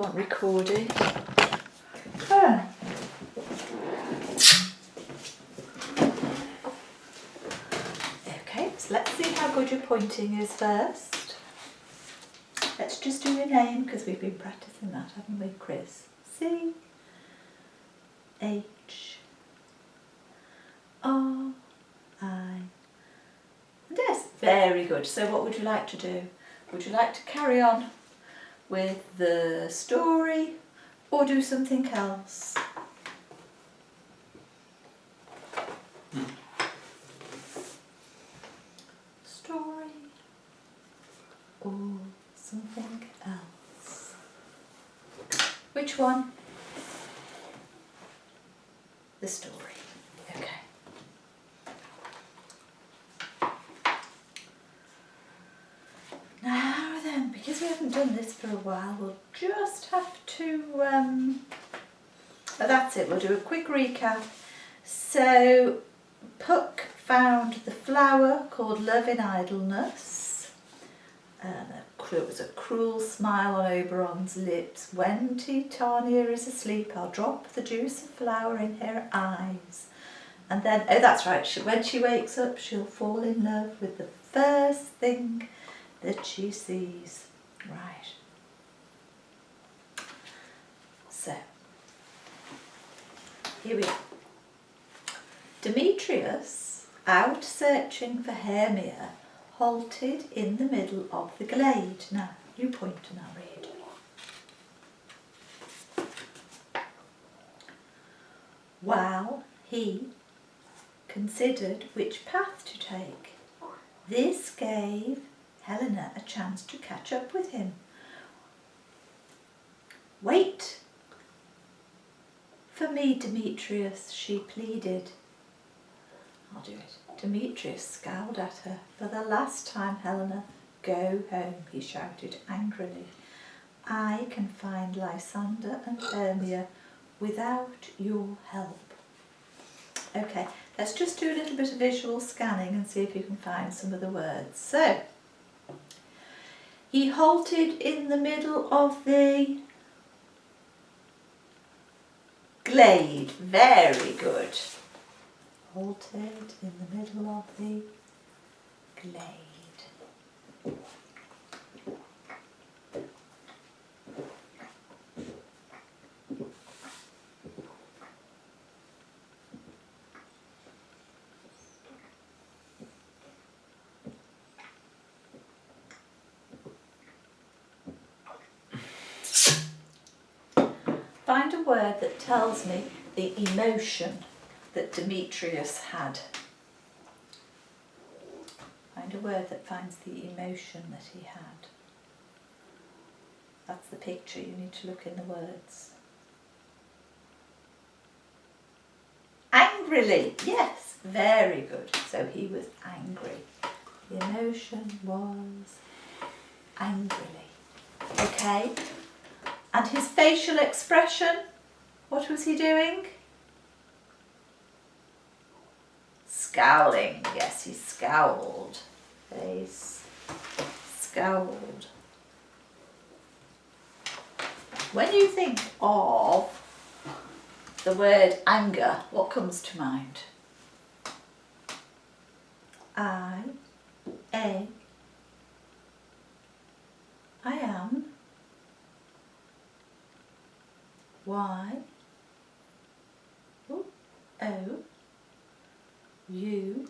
Recorded. Ah. Okay, so let's see how good your pointing is first. Let's just do your name because we've been practicing that, haven't we, Chris? C H R I and S. Very good. So what would you like to do? Would you like to carry on with the story or do something else? Story or something else? Which one? The story. Okay. Now then, because we haven't done this for a while, we'll just have to, that's it, we'll do a quick recap. So, Puck found the flower called Love in Idleness, and there was a cruel smile on Oberon's lips. When Titania is asleep, I'll drop the juice of flower in her eyes. And then, oh that's right, when she wakes up, she'll fall in love with the first thing that she sees. Right. So, here we are. Demetrius, out searching for Hermia, halted in the middle of the glade. Now, you point and I'll read. While he considered which path to take, this gave Helena a chance to catch up with him. Wait for me, Demetrius, she pleaded. I'll do it. Demetrius scowled at her. For the last time, Helena, go home, he shouted angrily. I can find Lysander and Hermia without your help. Okay, let's just do a little bit of visual scanning and see if you can find some of the words. So, he halted in the middle of the glade. Very good. Halted in the middle of the glade. Find a word that tells me the emotion that Demetrius had. Find a word that finds the emotion that he had. That's the picture, you need to look in the words. Angrily, yes, very good. So he was angry. The emotion was angrily. Okay. And his facial expression, what was he doing? Scowling. Yes, he scowled. Face scowled. When you think of the word anger, what comes to mind? I am. Y, O, U.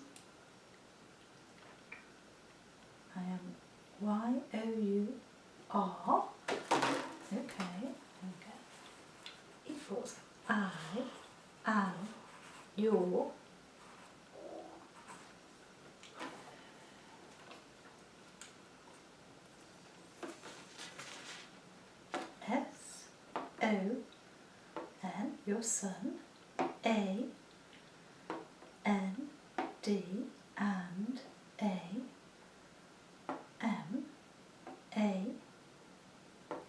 I am Y, O, U, R. Okay, equals I am your S, O, N, your son, A, N, D, and A, M, A,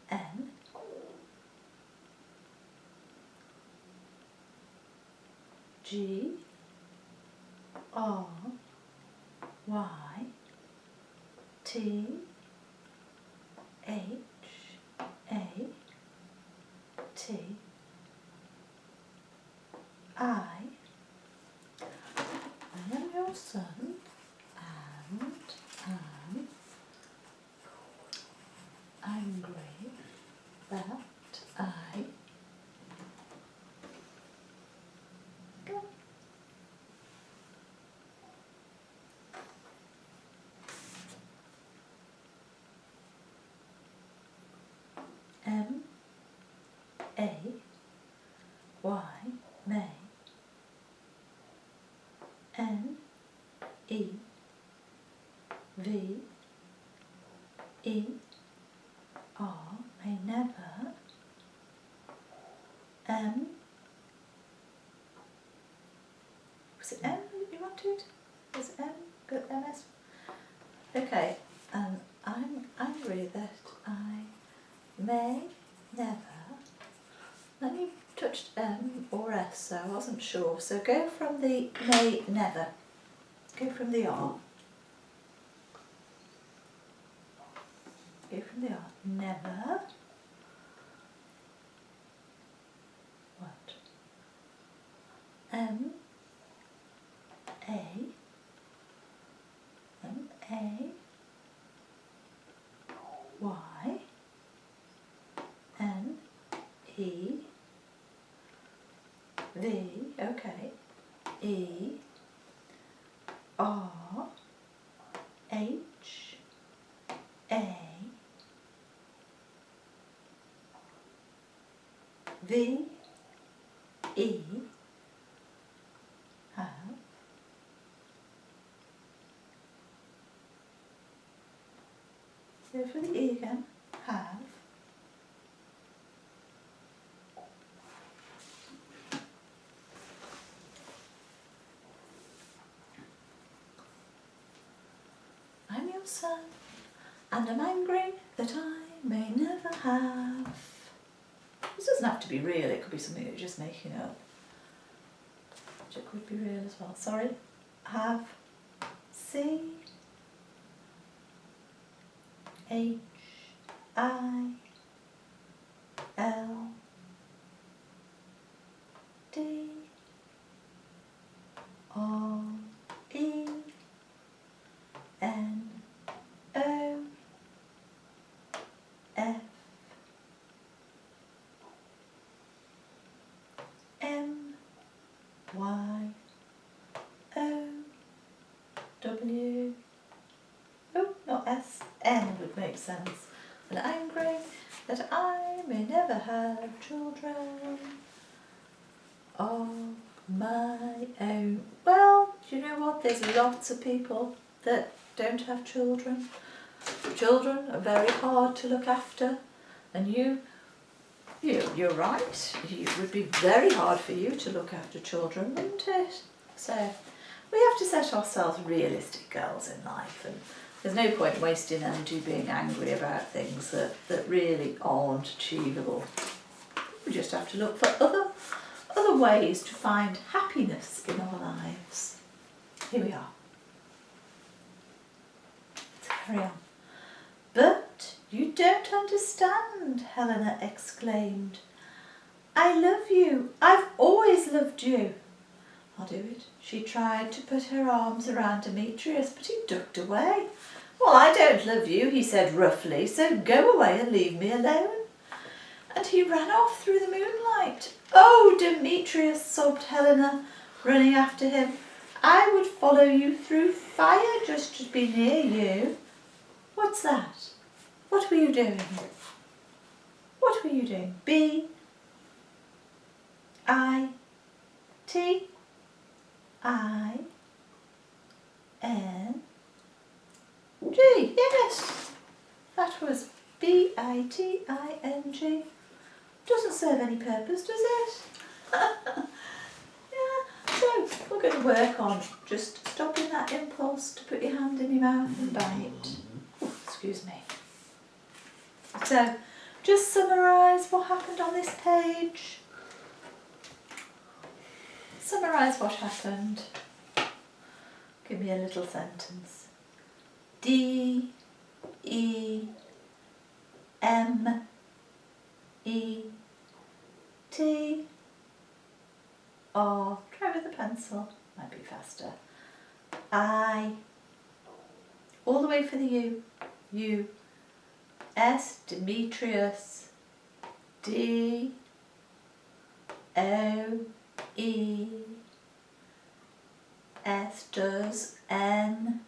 N, G, R, Y, T, H, A, T, I am your son and am angry that I M A Y may N E V E R may never M was it M you wanted? Was it M? Good MS? Okay, I'm angry that I may never. Then you touched M or S, so I wasn't sure. So go from the may never. Go from the R. Go from the R. Never. What? M A Y N E V, okay, E R H A V E have go for the E again, have I'm your son and I'm angry that I may never have. This doesn't have to be real, it could be something that you're just making up. Which it could be real as well. Sorry. Have C H I L D R E N O F M Y O W, oh, not S, N would make sense. And angry that I may never have children of my own. Well, do you know what? There's lots of people that don't have children. Children are very hard to look after, and you're right. It would be very hard for you to look after children, wouldn't it? So we have to set ourselves realistic goals in life, and there's no point wasting energy being angry about things that really aren't achievable. We just have to look for other ways to find happiness in our lives. Here we are. Let's carry on. But you don't understand, Helena exclaimed. I love you. I've always loved you. I'll do it. She tried to put her arms around Demetrius, but he ducked away. Well, I don't love you, he said roughly, so go away and leave me alone. And he ran off through the moonlight. Oh, Demetrius, sobbed Helena, running after him. I would follow you through fire just to be near you. What's that? What were you doing? What were you doing? B I T I N G. Yes, that was B-I-T-I-N-G. Doesn't serve any purpose, does it? Yeah, so we're going to work on just stopping that impulse to put your hand in your mouth and bite. Oh, excuse me. So, just summarise what happened on this page. Summarise what happened. Give me a little sentence. D E M E T, R, try with the pencil, might be faster, I, all the way for the U, U, S, Demetrius, D, O, E, S does, N,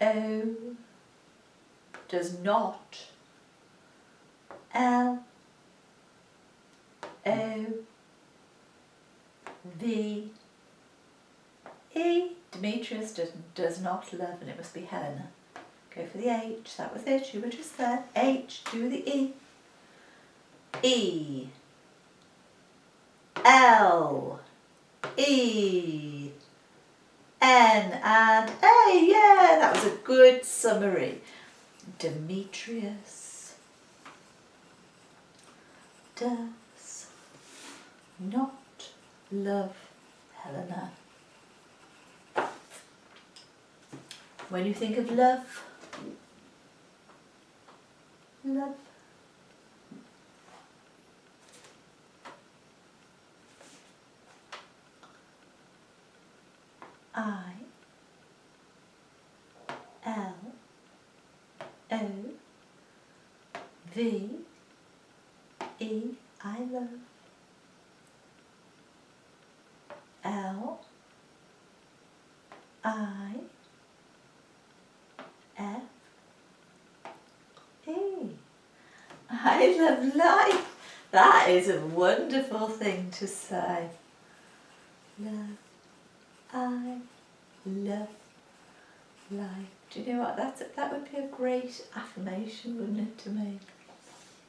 O, does not, L, O, V, E, Demetrius does not love, and it must be Helena. Go for the H, that was it, you were just there. H, do the E. E, L, E, N and A, yeah, that was a good summary. Demetrius does not love Helena. When you think of love, love, I, L, O, V, E, I love, L, I, F, E. I love life. That is a wonderful thing to say. Love, I love life. Do you know what? That would be a great affirmation, wouldn't it, to me?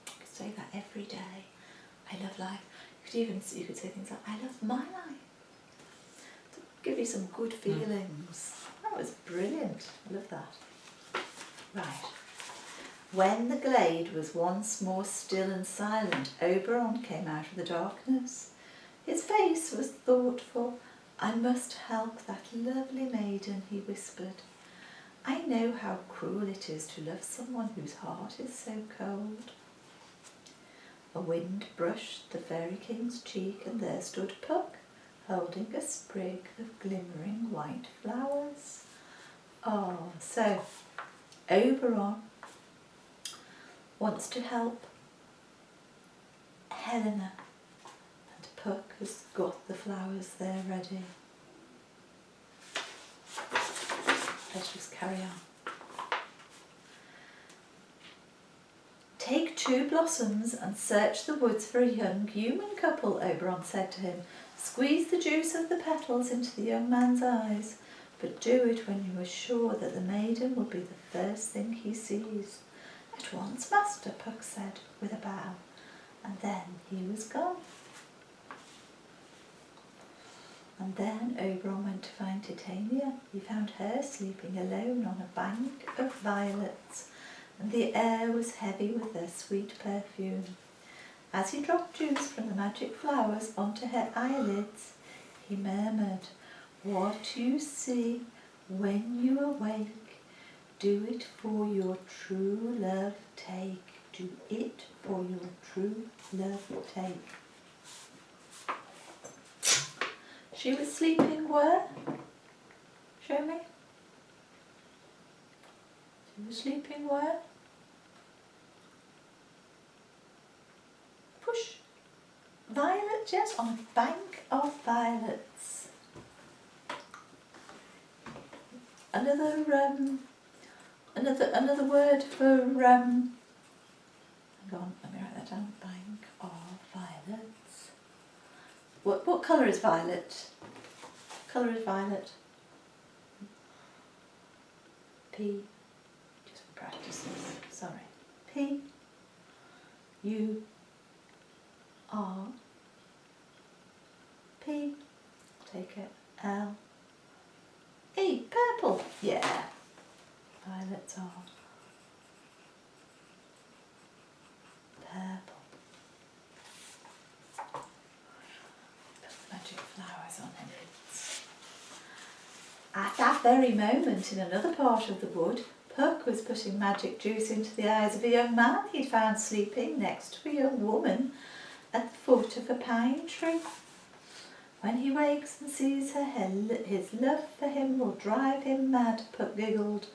You could say that every day. I love life. You could say things like, I love my life. To give you some good feelings. That was brilliant. I love that. Right. When the glade was once more still and silent, Oberon came out of the darkness. His face was thoughtful. I must help that lovely maiden, he whispered. I know how cruel it is to love someone whose heart is so cold. A wind brushed the fairy king's cheek, and there stood Puck, holding a sprig of glimmering white flowers. Oh, so Oberon wants to help Helena, and Puck has got the flowers there ready. Let's just carry on. Take 2 blossoms and search the woods for a young human couple, Oberon said to him. Squeeze the juice of the petals into the young man's eyes, but do it when you are sure that the maiden will be the first thing he sees. At once, master, Puck said with a bow, and then he was gone. And then Oberon went to find Titania. He found her sleeping alone on a bank of violets, and the air was heavy with their sweet perfume. As he dropped juice from the magic flowers onto her eyelids, he murmured, What you see when you awake, do it for your true love take. Do it for your true love take. She was sleeping where? Show me. She was sleeping where? Push. Violet, yes, on a bank of violets. Another word for hang on, let me write that down. Bank of violets. What colour is violet? Colour is violet. P. Just practice this. Sorry. P. U. R. P. Take it. L. E. Purple. Yeah. Violets are purple. Put magic flowers on it. At that very moment, in another part of the wood, Puck was putting magic juice into the eyes of a young man he'd found sleeping next to a young woman at the foot of a pine tree. When he wakes and sees her, his love for him will drive him mad, Puck giggled.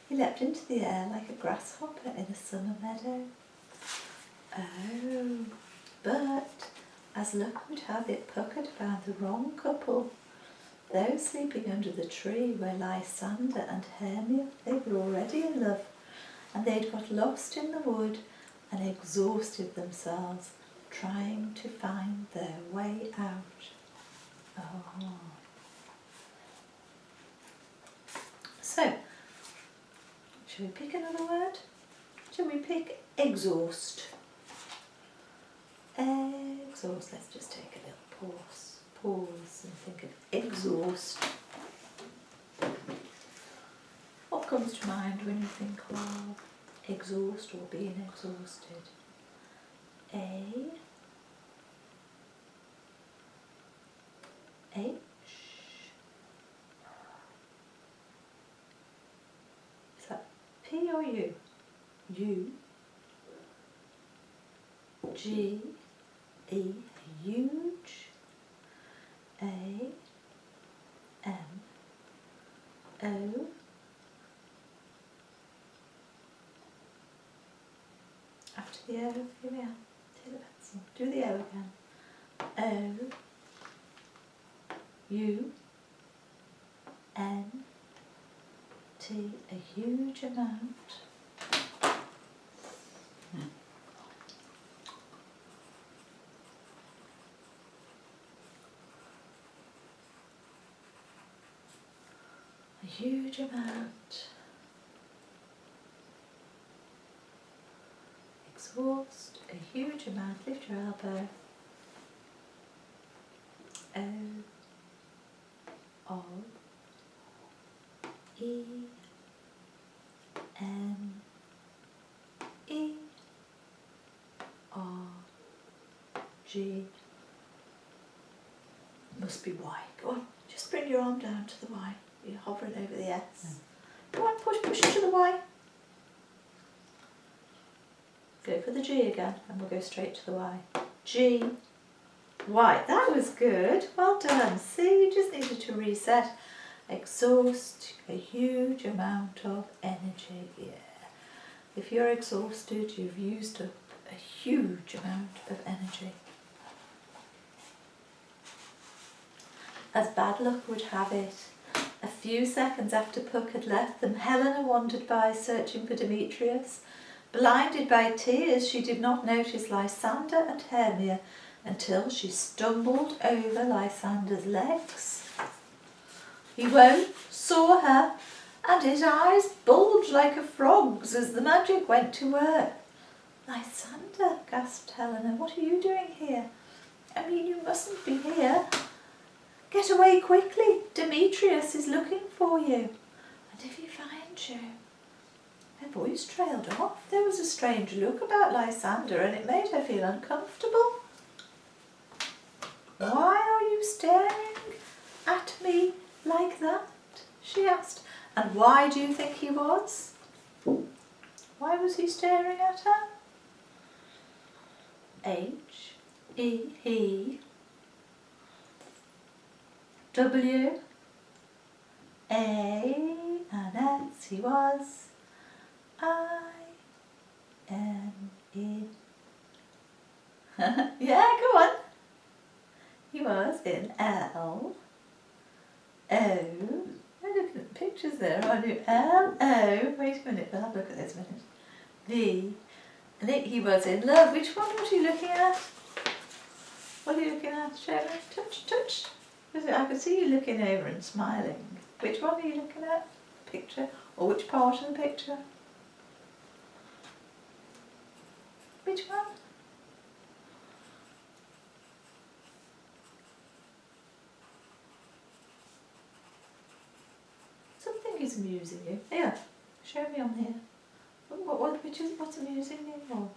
He leapt into the air like a grasshopper in a summer meadow. Oh, but as luck would have it, Puck had found the wrong couple. Though sleeping under the tree where Lysander and Hermia, they were already in love, and they'd got lost in the wood and exhausted themselves trying to find their way out. Oh. So, shall we pick another word? Shall we pick exhaust? Exhaust. Let's just take a little pause and think of exhaust. What comes to mind when you think of exhaust or being exhausted? H. Is that P or U? U. G. E. Huge. A. M. O. After the O, here we are. Take the pencil. Do the O again. O. U. N. T. A huge amount. A huge amount. Exhaust, a huge amount. Lift your elbow. O. E. N. E. R. G. Must be Y. Go on, just bring your arm down to the Y. You're hovering over the S. Go on, push it to the Y. Go for the G again, and we'll go straight to the Y. G. Y. That was good. Well done. See, you just needed to reset. Exhaust, a huge amount of energy. Yeah. If you're exhausted, you've used up a huge amount of energy. As bad luck would have it, a few seconds after Puck had left them, Helena wandered by searching for Demetrius. Blinded by tears, she did not notice Lysander and Hermia until she stumbled over Lysander's legs. He saw her, and his eyes bulged like a frog's as the magic went to work. Lysander, gasped Helena, what are you doing here? I mean, you mustn't be here. Get away quickly, Demetrius is looking for you. And if he finds you... Her voice trailed off. There was a strange look about Lysander and it made her feel uncomfortable. Why are you staring at me like that? She asked. And why do you think he was? Why was he staring at her? H, E, he, W, A, and S, he was. I, N, E. Yeah, go on. He was in L, O. I'm looking at the pictures there, aren't you? L, O. Wait a minute, we'll have a look at this a minute. V. And he was in love. Which one was you looking at? What are you looking at? Show me. Touch, touch. I can see you looking over and smiling. Which one are you looking at? Picture? Or which part of the picture? Which one? Something is amusing you. Here, show me on here. What's amusing you? Or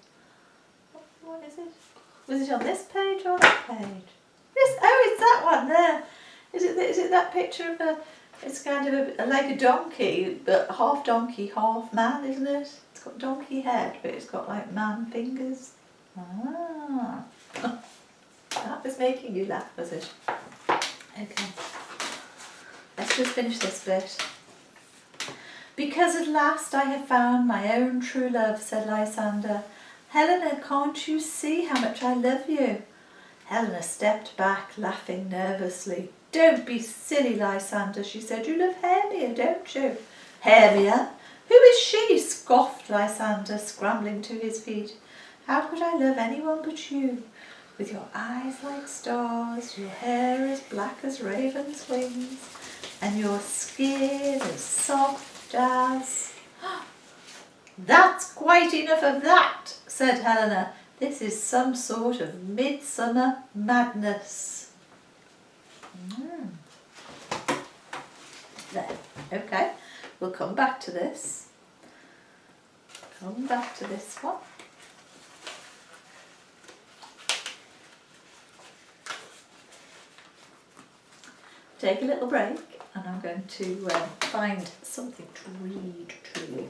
what is it? Was it on this page or that page? This. Oh, it's that one there. Is it that picture of a? It's kind of like a donkey, but half donkey, half man, isn't it? It's got donkey head, but it's got like man fingers. Ah. was making you laugh, was it? Okay. Let's just finish this bit. Because at last I have found my own true love, said Lysander. Helena, can't you see how much I love you? Helena stepped back, laughing nervously. Don't be silly, Lysander, she said. You love Hermia, don't you? Hermia? Who is she? Scoffed Lysander, scrambling to his feet. How could I love anyone but you? With your eyes like stars, your hair as black as ravens' wings, and your skin as soft as... That's quite enough of that, said Helena. This is some sort of midsummer madness. There, okay, we'll come back to this. Come back to this one. Take a little break and I'm going to find something to read to you.